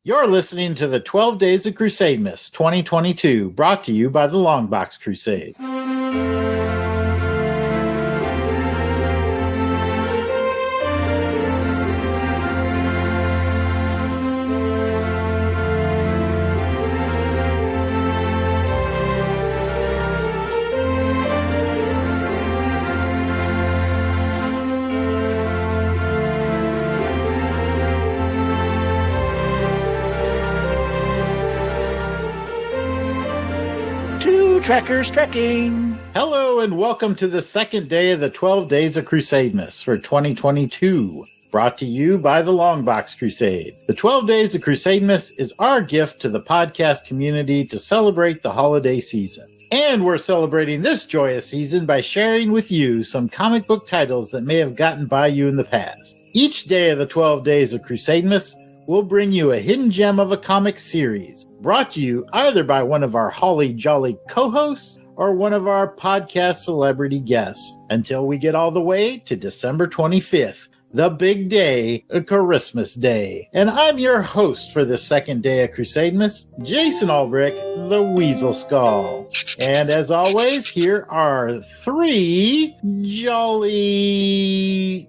You're listening to the 12 Days of Crusademas 2022, brought to you by the Longbox Crusade. Trekkers trekking. Hello and welcome to the second day of the 12 Days of Crusademas for 2022, brought to you by the Longbox Crusade. The 12 Days of Crusademas is our gift to the podcast community to celebrate the holiday season. And we're celebrating this joyous season by sharing with you some comic book titles that may have gotten by you in the past. Each day of the 12 Days of Crusademas will bring you a hidden gem of a comic series, brought to you either by one of our holly jolly co-hosts or one of our podcast celebrity guests, until we get all the way to December 25th, the big day, Christmas Day. And I'm your host for this second day of Crusademas, Jason Albrick, the Weasel Skull. And as always, here are three jolly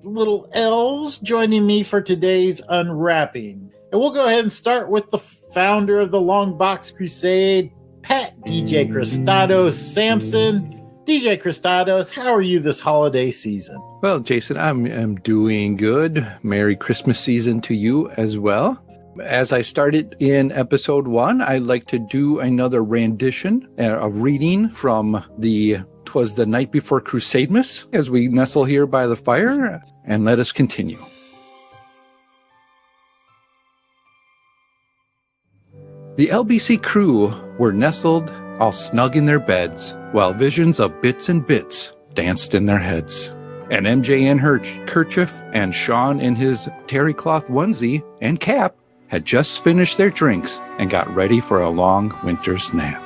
little elves joining me for today's unwrapping. And we'll go ahead and start with the founder of the Longbox Crusade, Pat DJ Cristados Sampson. DJ Cristados, how are you this holiday season? Well, Jason, I'm doing good. Merry Christmas season to you as well. As I started in episode 1, I'd like to do another rendition, a reading from "'Twas the Night Before Crusademas" as we nestle here by the fire, and let us continue. The LBC crew were nestled all snug in their beds, while visions of bits and bits danced in their heads. And MJ in her kerchief and Sean in his terry cloth onesie and cap had just finished their drinks and got ready for a long winter's nap.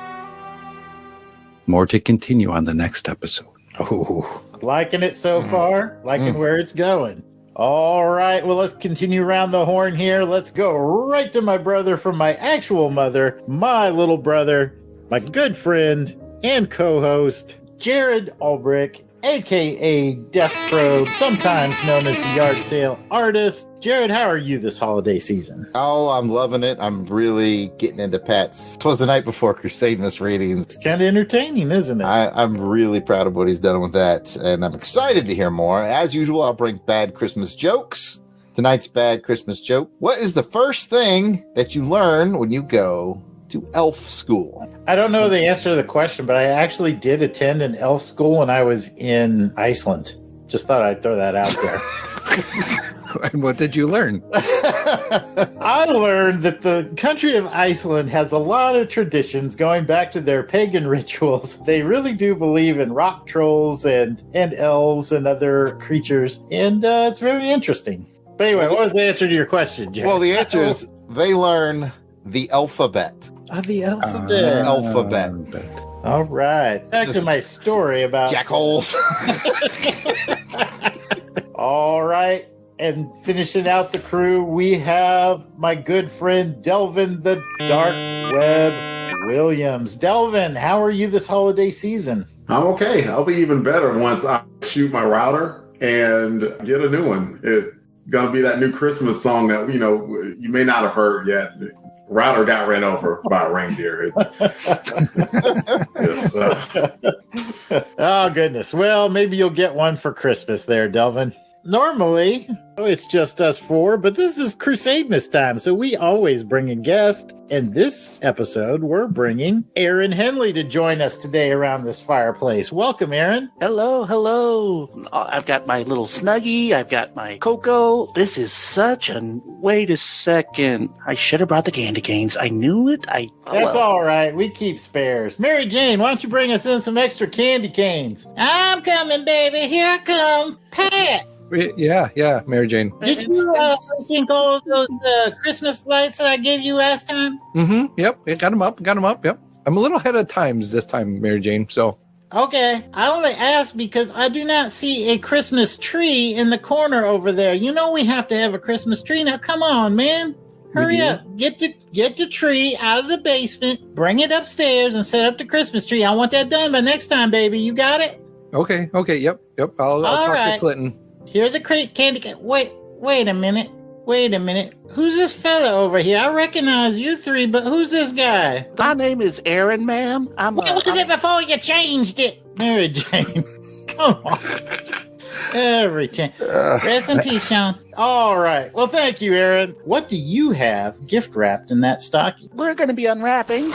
More to continue on the next episode. Oh, liking it so far? Liking where it's going. All right, well, let's continue around the horn here. Let's go right to my brother from my actual mother, my little brother, my good friend and co-host, Jared Albrick, a.k.a. Death Probe, sometimes known as the Yard Sale Artist. Jared, how are you this holiday season? Oh, I'm loving it. I'm really getting into Pat's "'Twas the Night Before Crusademas" readings. It's kind of entertaining, isn't it? I'm really proud of what he's done with that, and I'm excited to hear more. As usual, I'll bring bad Christmas jokes. Tonight's bad Christmas joke: what is the first thing that you learn when you go to elf school? I don't know the answer to the question, but I actually did attend an elf school when I was in Iceland. Just thought I'd throw that out there. And what did you learn? I learned that the country of Iceland has a lot of traditions going back to their pagan rituals. They really do believe in rock trolls and elves and other creatures, and it's very interesting. But anyway, what was the answer to your question, Jared? Well, the answer is they learn the alphabet. The alphabet. The alphabet. All right. Back to my story about jackholes. All right. And finishing out the crew, we have my good friend Delvin the Dark Web Williams. Delvin, how are you this holiday season? I'm okay. I'll be even better once I shoot my router and get a new one. It's gonna be that new Christmas song that you may not have heard yet. Router got ran over by a reindeer. Oh, goodness. Well, maybe you'll get one for Christmas there, Delvin. Normally, it's just us four, but this is Crusademas time, so we always bring a guest. And this episode, we're bringing Aaron Henley to join us today around this fireplace. Welcome, Aaron. Hello, hello. I've got my little Snuggie. I've got my cocoa. This is such a... Wait a second. I should have brought the candy canes. I knew it. That's all right. We keep spares. Mary Jane, why don't you bring us in some extra candy canes? I'm coming, baby. Here I come. Pat. Yeah, Mary Jane. Did you think all of those Christmas lights that I gave you last time? Mm-hmm. Yep. Got them up. Yep. I'm a little ahead of times this time, Mary Jane, so. Okay. I only asked because I do not see a Christmas tree in the corner over there. You know we have to have a Christmas tree. Now, come on, man. Hurry up. Get the tree out of the basement, bring it upstairs, and set up the Christmas tree. I want that done by next time, baby. You got it? Okay, yep. I'll talk to Clinton. Here's the candy. Wait a minute. Who's this fella over here? I recognize you three, but who's this guy? My name is Aaron, ma'am. What was it before you changed it? Mary Jane. Come on. Every time. Rest in peace, Sean. All right. Well, thank you, Aaron. What do you have gift wrapped in that stocking? We're going to be unwrapping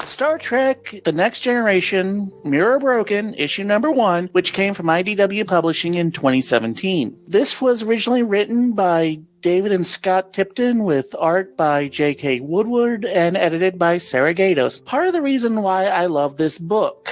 Star Trek The Next Generation Mirror Broken, issue number 1, which came from IDW Publishing in 2017. This was originally written by David and Scott Tipton with art by J.K. Woodward and edited by Sarah Gatos. Part of the reason why I love this book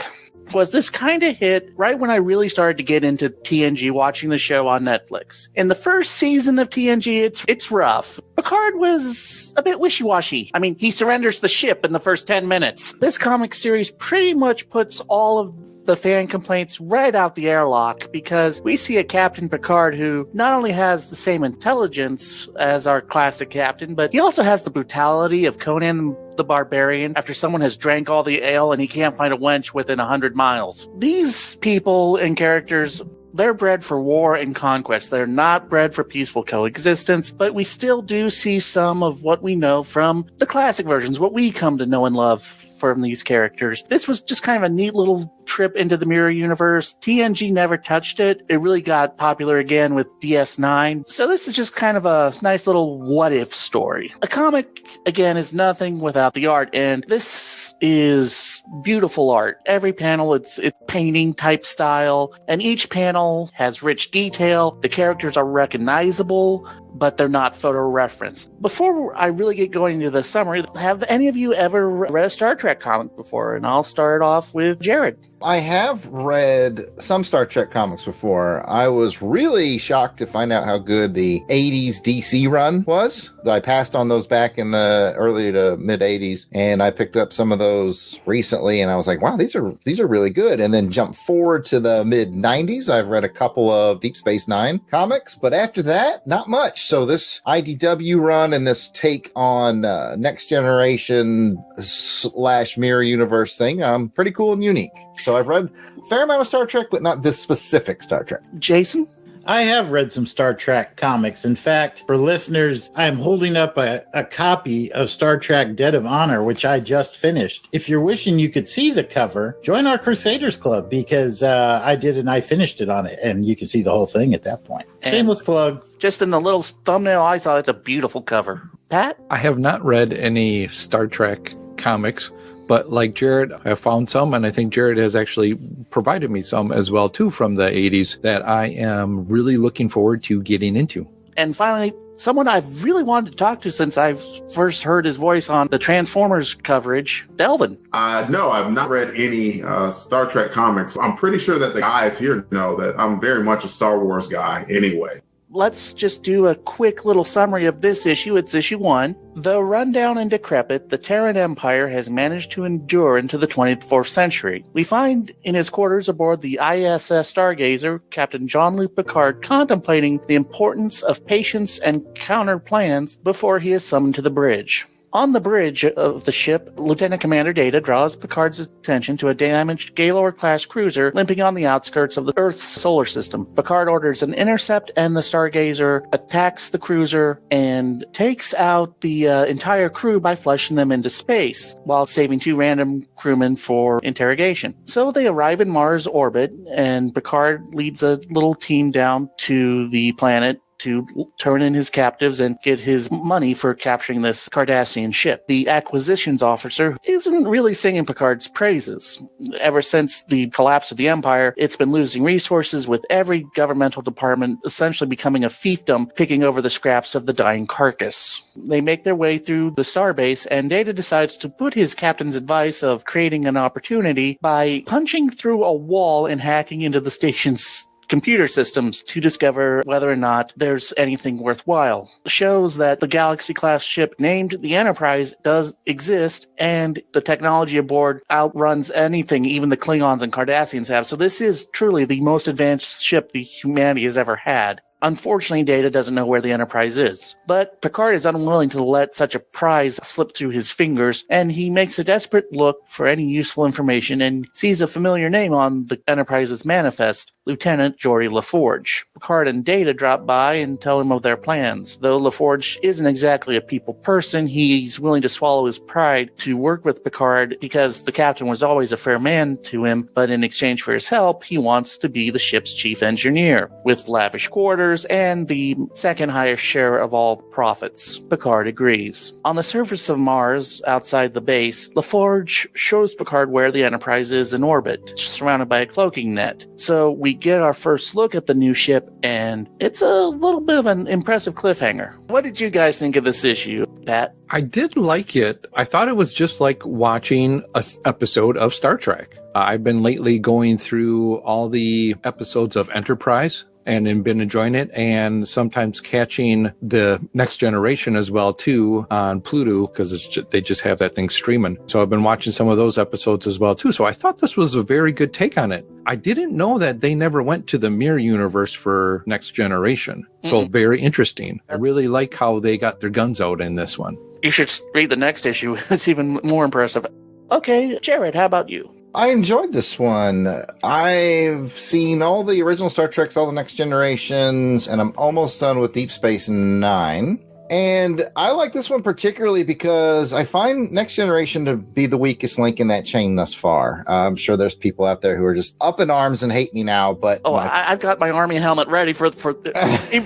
was this kind of hit right when I really started to get into TNG, watching the show on Netflix. In the first season of TNG, it's rough. Picard was a bit wishy-washy. I mean, he surrenders the ship in the first 10 minutes. This comic series pretty much puts all of the fan complaints right out the airlock, because we see a Captain Picard who not only has the same intelligence as our classic captain, but he also has the brutality of Conan the Barbarian after someone has drank all the ale and he can't find a wench within 100 miles. These people and characters, they're bred for war and conquest. They're not bred for peaceful coexistence, but we still do see some of what we know from the classic versions, what we come to know and love from these characters. This was just kind of a neat little trip into the mirror universe. TNG never touched it. It really got popular again with DS9. So this is just kind of a nice little what if story. A comic, again, is nothing without the art, and this is beautiful art. Every panel, it's painting type style, and each panel has rich detail. The characters are recognizable, but they're not photo referenced. Before I really get going into the summary, have any of you ever read a Star Trek comic before? And I'll start off with Jared. I have read some Star Trek comics before. I was really shocked to find out how good the 80s DC run was. I passed on those back in the early to mid 80s, and I picked up some of those recently, and I was like, wow, these are really good. And then jump forward to the mid 90s, I've read a couple of Deep Space Nine comics, but after that, not much. So this IDW run and this take on Next Generation / Mirror Universe thing, pretty cool and unique. So I've read a fair amount of Star Trek, but not this specific Star Trek. Jason? I have read some Star Trek comics. In fact, for listeners, I'm holding up a copy of Star Trek Dead of Honor, which I just finished. If you're wishing you could see the cover, join our Crusaders Club, because I did and I finished it on it, and you can see the whole thing at that point. Shameless plug. Just in the little thumbnail I saw, it's a beautiful cover. Pat? I have not read any Star Trek comics, but like Jared, I found some, and I think Jared has actually provided me some as well, too, from the 80s that I am really looking forward to getting into. And finally, someone I've really wanted to talk to since I first heard his voice on the Transformers coverage, Delvin. No, I've not read any Star Trek comics. I'm pretty sure that the guys here know that I'm very much a Star Wars guy anyway. Let's just do a quick little summary of this issue. It's issue 1. Though rundown and decrepit, the Terran Empire has managed to endure into the 24th century. We find in his quarters aboard the ISS Stargazer, Captain Jean-Luc Picard contemplating the importance of patience and counter plans before he is summoned to the bridge. On the bridge of the ship, Lieutenant Commander Data draws Picard's attention to a damaged Gaylord-class cruiser limping on the outskirts of the Earth's solar system. Picard orders an intercept, and the Stargazer attacks the cruiser and takes out the entire crew by flushing them into space, while saving 2 random crewmen for interrogation. So they arrive in Mars orbit, and Picard leads a little team down to the planet to turn in his captives and get his money for capturing this Cardassian ship. The acquisitions officer isn't really singing Picard's praises. Ever since the collapse of the Empire, it's been losing resources, with every governmental department essentially becoming a fiefdom, picking over the scraps of the dying carcass. They make their way through the starbase, and Data decides to put his captain's advice of creating an opportunity by punching through a wall and hacking into the station's computer systems to discover whether or not there's anything worthwhile. It shows that the Galaxy-class ship named the Enterprise does exist, and the technology aboard outruns anything even the Klingons and Cardassians have. So this is truly the most advanced ship the humanity has ever had. Unfortunately, Data doesn't know where the Enterprise is, but Picard is unwilling to let such a prize slip through his fingers, and he makes a desperate look for any useful information and sees a familiar name on the Enterprise's manifest, Lieutenant Geordi LaForge. Picard and Data drop by and tell him of their plans. Though LaForge isn't exactly a people person, he's willing to swallow his pride to work with Picard because the captain was always a fair man to him, but in exchange for his help, he wants to be the ship's chief engineer, with lavish quarters and the second highest share of all profits. Picard agrees. On the surface of Mars, outside the base, LaForge shows Picard where the Enterprise is in orbit, surrounded by a cloaking net. So we get our first look at the new ship, and it's a little bit of an impressive cliffhanger. What did you guys think of this issue, Pat? I did like it. I thought it was just like watching an episode of Star Trek. I've been lately going through all the episodes of Enterprise and been enjoying it, and sometimes catching the Next Generation as well too on Pluto, because they just have that thing streaming. So I've been watching some of those episodes as well too. So I thought this was a very good take on it. I didn't know that they never went to the mirror universe for Next Generation. So very interesting. I really like how they got their guns out in this one. You should read the next issue. It's even more impressive. Okay, Jared, how about you? I enjoyed this one. I've seen all the original Star Treks, all the Next Generations, and I'm almost done with Deep Space Nine. And I like this one particularly because I find Next Generation to be the weakest link in that chain thus far. I'm sure there's people out there who are just up in arms and hate me now, but... I've got my army helmet ready for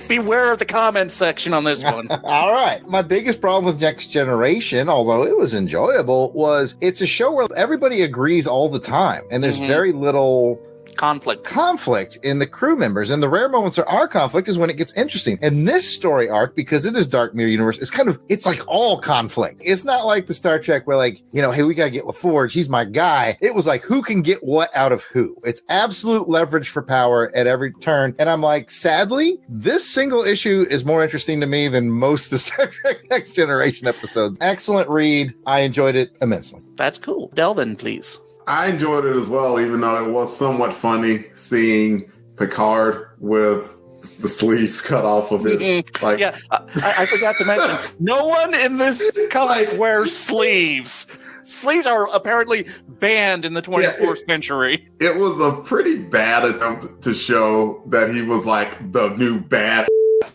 beware of the comments section on this one. All right. My biggest problem with Next Generation, although it was enjoyable, was it's a show where everybody agrees all the time, and there's very little... conflict in the crew members, and the rare moments there are conflict is when it gets interesting. And this story arc, because it is Dark Mirror Universe, it's like all conflict. It's not like the Star Trek where, like, you know, hey, we gotta get LaForge, he's my guy. It was like, who can get what out of who? It's absolute leverage for power at every turn. And I'm like, sadly, this single issue is more interesting to me than most of the Star Trek Next Generation episodes. Excellent read. I enjoyed it immensely. That's cool. Delvin, please. I enjoyed it as well, even though it was somewhat funny seeing Picard with the sleeves cut off of it. I forgot to mention, no one in this comic wears sleeves. Sleeves are apparently banned in the 24th century. It was a pretty bad attempt to show that he was like the new bad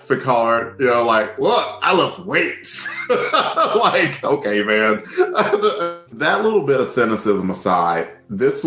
Picard, you know, like, look, I lift weights. Like, okay, man. That little bit of cynicism aside, it's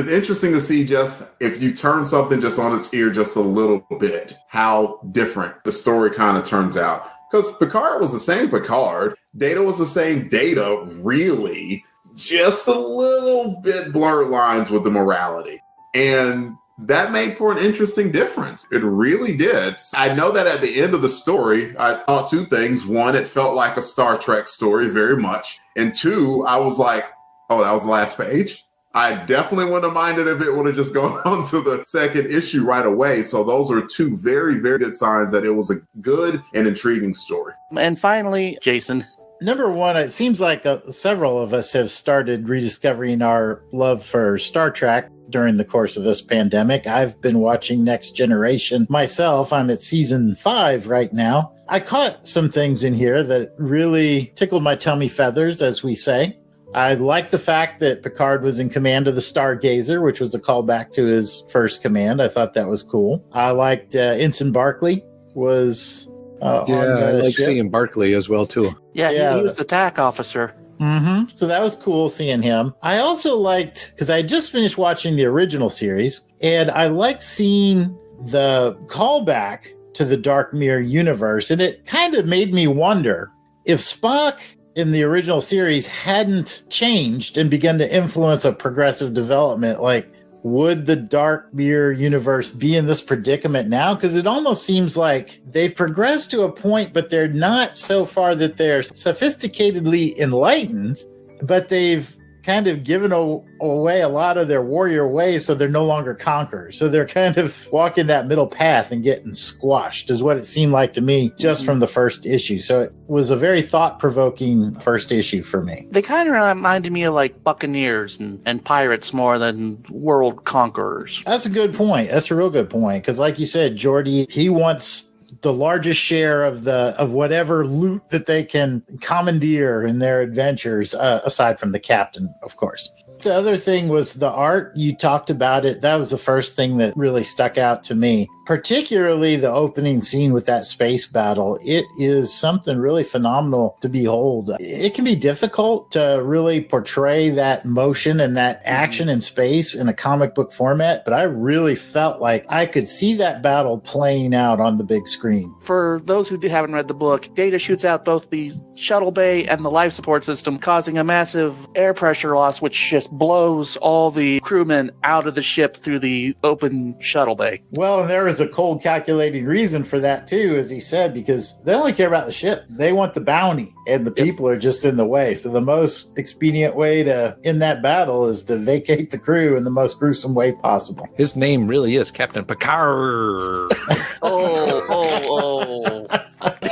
interesting to see just if you turn something just on its ear just a little bit, how different the story kind of turns out. Because Picard was the same Picard, Data was the same Data, really, just a little bit blurred lines with the morality. And that made for an interesting difference. It really did. I know that at the end of the story, I thought two things. One, it felt like a Star Trek story very much. And two, I was like, oh, that was the last page? I definitely wouldn't have minded if it would have just gone on to the second issue right away. So those are two very, very good signs that it was a good and intriguing story. And finally, Jason. Number one, it seems like several of us have started rediscovering our love for Star Trek during the course of this pandemic. I've been watching Next Generation myself. I'm at season 5 right now. I caught some things in here that really tickled my tummy feathers, as we say. I like the fact that Picard was in command of the Stargazer, which was a callback to his first command. I thought that was cool. I liked Ensign Barclay was on the I like ship. seeing Barclay as well too. Yeah, he was the TAC officer. Mm-hmm. So that was cool seeing him. I also liked, because I just finished watching the original series, and I liked seeing the callback to the Dark Mirror universe, and it kind of made me wonder if Spock in the original series hadn't changed and begun to influence a progressive development, like, would the Dark Mirror universe be in this predicament now? Because it almost seems like they've progressed to a point, but they're not so far that they're sophisticatedly enlightened, but they've kind of given away a lot of their warrior ways, so they're no longer conquerors. So they're kind of walking that middle path and getting squashed, is what it seemed like to me just from the first issue. So it was a very thought-provoking first issue for me. They kind of reminded me of like Buccaneers and pirates more than world conquerors. That's a good point. That's a real good point. Because like you said, Jordy, he wants the largest share of whatever loot that they can commandeer in their adventures, aside from the captain, of course. The other thing was the art. You talked about it. That was the first thing that really stuck out to me, particularly the opening scene with that space battle. It is something really phenomenal to behold. It can be difficult to really portray that motion and that action in space in a comic book format, but I really felt like I could see that battle playing out on the big screen. For those who haven't read the book, Data shoots out both the shuttle bay and the life support system, causing a massive air pressure loss, which just blows all the crewmen out of the ship through the open shuttle bay. Well, and there was a cold calculating reason for that too, as he said, because they only care about the ship. They want the bounty, and the people are just in the way. So the most expedient way to end that battle is to vacate the crew in the most gruesome way possible. His name really is Captain Picard.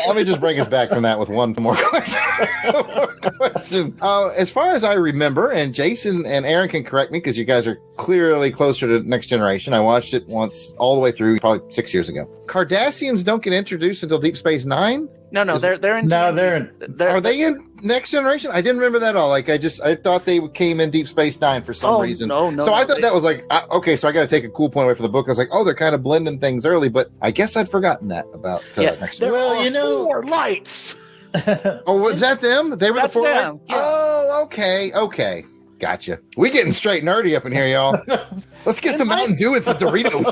Let me just bring us back from that with one more question. As far as I remember, and Jason and Aaron can correct me because you guys are clearly closer to Next Generation. I watched it once all the way through, probably 6 years ago. Cardassians don't get introduced until Deep Space Nine? No, they're in. No, they're Are they in Next Generation? I didn't remember that at all. Like, I thought they came in Deep Space Nine for some reason. No. So I thought that was like, okay, so I got to take a cool point away from the book. I was like, oh, they're kind of blending things early, but I guess I'd forgotten that about Next Generation. There are four lights. Oh, was that them? They were That's the four them. lights? Yeah. Oh, okay. Gotcha. We getting straight nerdy up in here, y'all. Let's get some Mountain Dew with the Doritos.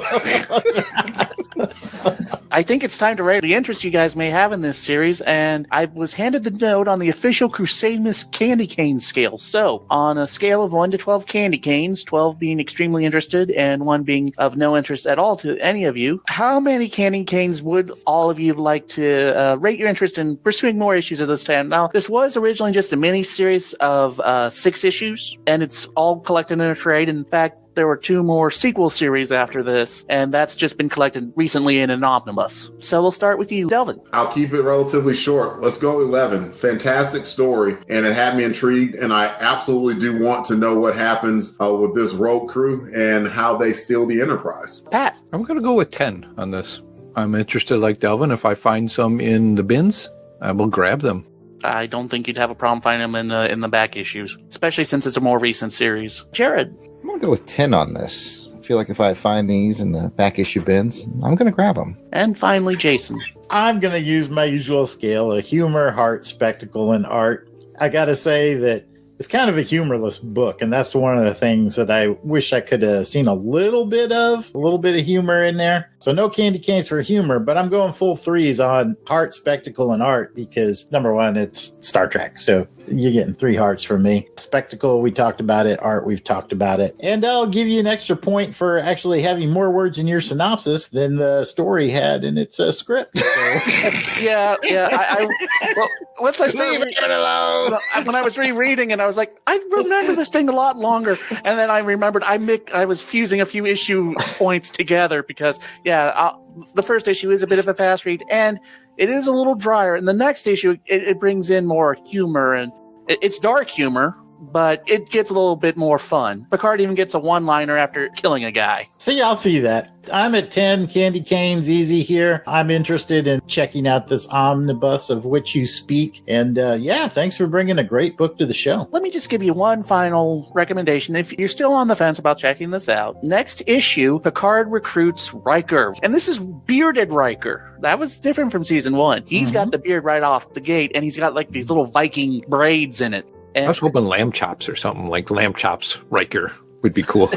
I think it's time to rate the interest you guys may have in this series, and I was handed the note on the official CRUSADEMAS candy cane scale. So, on a scale of 1 to 12 candy canes, 12 being extremely interested and 1 being of no interest at all to any of you, how many candy canes would all of you like to rate your interest in pursuing more issues of this time? Now, this was originally just a mini-series of 6 issues, and it's all collected in a trade. In fact, there were 2 more sequel series after this, and that's just been collected recently in an omnibus. So we'll start with you, Delvin. I'll keep it relatively short. Let's go 11. Fantastic story, and it had me intrigued, and I absolutely do want to know what happens with this rogue crew and how they steal the Enterprise. Pat. I'm going to go with 10 on this. I'm interested like Delvin. If I find some in the bins, I will grab them. I don't think you'd have a problem finding them in the back issues, especially since it's a more recent series. Jared. I'm going to go with 10 on this. I feel like if I find these in the back issue bins, I'm going to grab them. And finally, Jason. I'm going to use my usual scale of humor, heart, spectacle, and art. I got to say that it's kind of a humorless book, and that's one of the things that I wish I could have seen a little bit of humor in there. So no candy canes for humor, but I'm going full 3s on heart, spectacle, and art because, number one, it's Star Trek. So you're getting 3 hearts from me. Spectacle, we talked about it. Art, we've talked about it. And I'll give you an extra point for actually having more words in your synopsis than the story had in its script. So. Yeah. Once I started, Leave it alone. when I was rereading it, I was like, I remember this thing a lot longer. And then I remembered I was fusing a few issue points together because, the first issue is a bit of a fast read, and it is a little drier. And the next issue, it brings in more humor, and it's dark humor, but it gets a little bit more fun. Picard even gets a one-liner after killing a guy. See, I'll see that. I'm at 10 candy canes, easy here. I'm interested in checking out this omnibus of which you speak. And thanks for bringing a great book to the show. Let me just give you one final recommendation. If you're still on the fence about checking this out, next issue, Picard recruits Riker. And this is bearded Riker. That was different from season 1. He's got the beard right off the gate, and he's got like these little Viking braids in it. And I was hoping lamb chops or something like lamb chops Riker would be cool.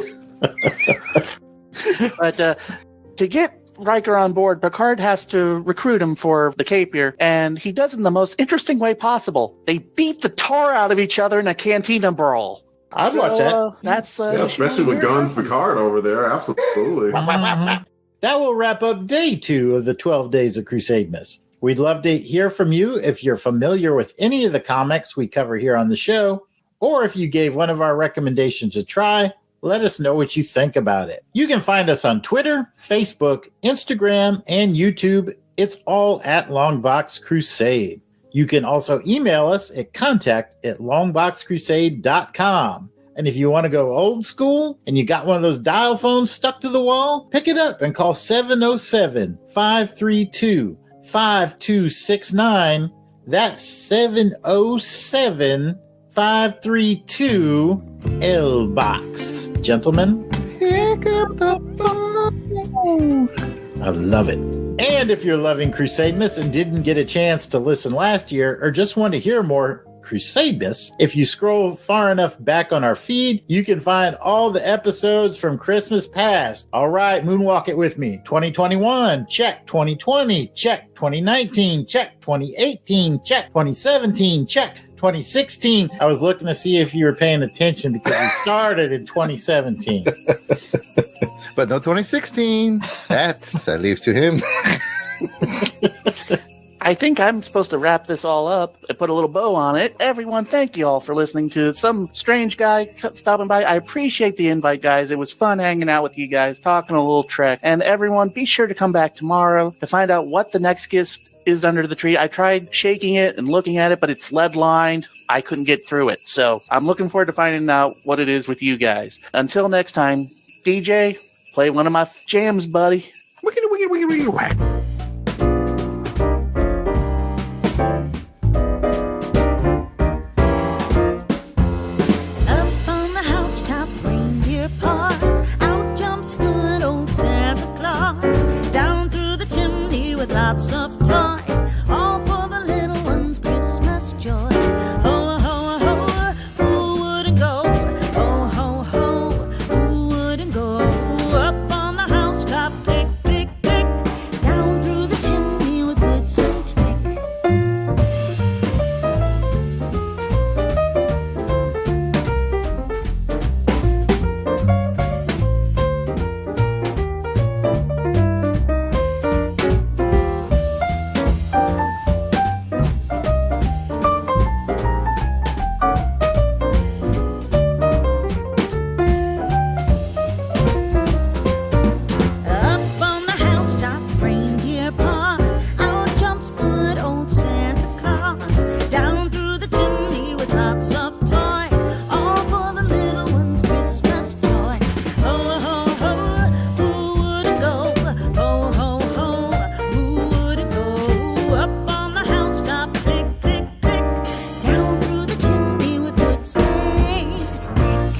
But to get Riker on board, Picard has to recruit him for the Capier, and he does it in the most interesting way possible. They beat the tar out of each other in a cantina brawl. I'd watch that. That's Especially with Guns Picard over there. Absolutely. That will wrap up day 2 of the 12 Days of Crusademas. We'd love to hear from you if you're familiar with any of the comics we cover here on the show, or if you gave one of our recommendations a try, let us know what you think about it. You can find us on Twitter, Facebook, Instagram, and YouTube. It's all at Longbox Crusade. You can also email us at contact@longboxcrusade.com. And if you want to go old school and you got one of those dial phones stuck to the wall, pick it up and call 707-532-5269. That's 707-532-LBOX. Gentlemen, pick up the phone. I love it. And if you're loving Crusademas and didn't get a chance to listen last year or just want to hear more Crusademas, if you scroll far enough back on our feed, you can find all the episodes from Christmas past. All right, moonwalk it with me. 2021, check. 2020, check. 2019, check. 2018, check. 2017, check. 2016. I was looking to see if you were paying attention because we started in 2017. But no 2016. That's I leave to him. I think I'm supposed to wrap this all up and put a little bow on it. Everyone, thank you all for listening to some strange guy stopping by. I appreciate the invite, guys. It was fun hanging out with you guys, talking a little Trek. And everyone, be sure to come back tomorrow to find out what the next gift is under the tree. I tried shaking it and looking at it, but it's lead lined. I couldn't get through it. So I'm looking forward to finding out what it is with you guys. Until next time, DJ, play one of my jams, buddy. Wiggity, wiggity, wiggity, wiggity, whack. Up on the housetop, reindeer paws. Out jumps good old Santa Claus. Down through the chimney with lots of toys. All for the little ones' Christmas joys. Ho, ho, ho, who wouldn't go? Ho, ho, ho, who wouldn't go? Up on the housetop, click, click, click. Down through the chimney with good Saint Nick. Up on the housetop, reindeer paws. Out jumps good old Santa Claus. Down through the chimney with lots of toys. All for the little ones' Christmas joys. Ho, ho, ho, who wouldn't go? Ho, ho, ho, who wouldn't go? Up on the housetop, click, click, click. Down through the chimney with good Saint Nick.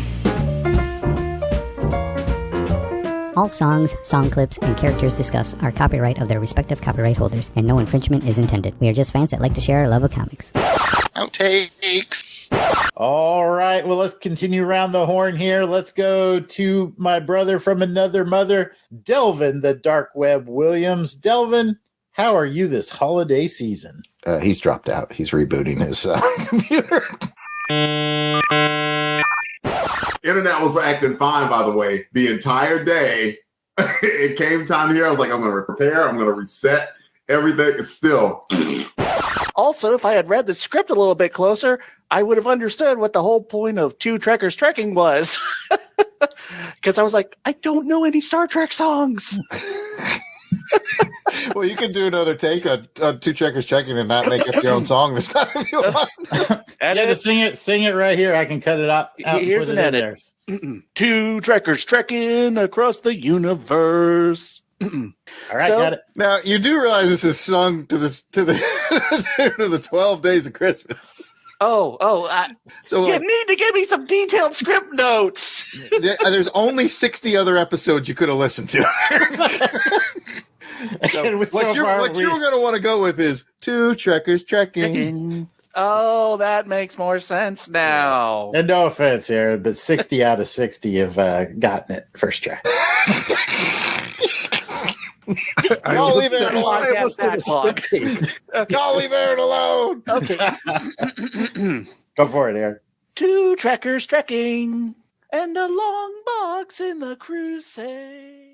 All songs, song clips, and characters discussed are copyright of their respective copyright holders, and no infringement is intended. We are just fans that like to share our love of comics. Outtakes. All right, well, let's continue around the horn here. Let's go to my brother from another mother, Delvin, the Dark Web Williams. Delvin, how are you this holiday season? He's dropped out. He's rebooting his computer. Internet was acting fine, by the way, the entire day. It came time here. I was like, I'm going to prepare. I'm going to reset everything. It's still. Also, if I had read the script a little bit closer, I would have understood what the whole point of Two Trekkers Trekking was. Because I was like, I don't know any Star Trek songs. Well, you can do another take on Two Trekkers Checking and not make up your own song this time if you want. Yeah, just sing it right here. I can cut it out. Here's an edit. Two Trekkers trekking across the universe. All right, got it. Now, you do realize this is sung to the tune of the 12 Days of Christmas. So you need to give me some detailed script notes. There's only 60 other episodes you could have listened to. So what you're going to want to go with is Two Trekkers Trekking. Oh, that makes more sense now. And no offense here, but 60 out of 60 have gotten it first try. I'll leave Aaron alone. Okay. I'll leave Aaron alone. Okay. Go for it, Aaron. Two Trekkers trekking and a long box in the crusade.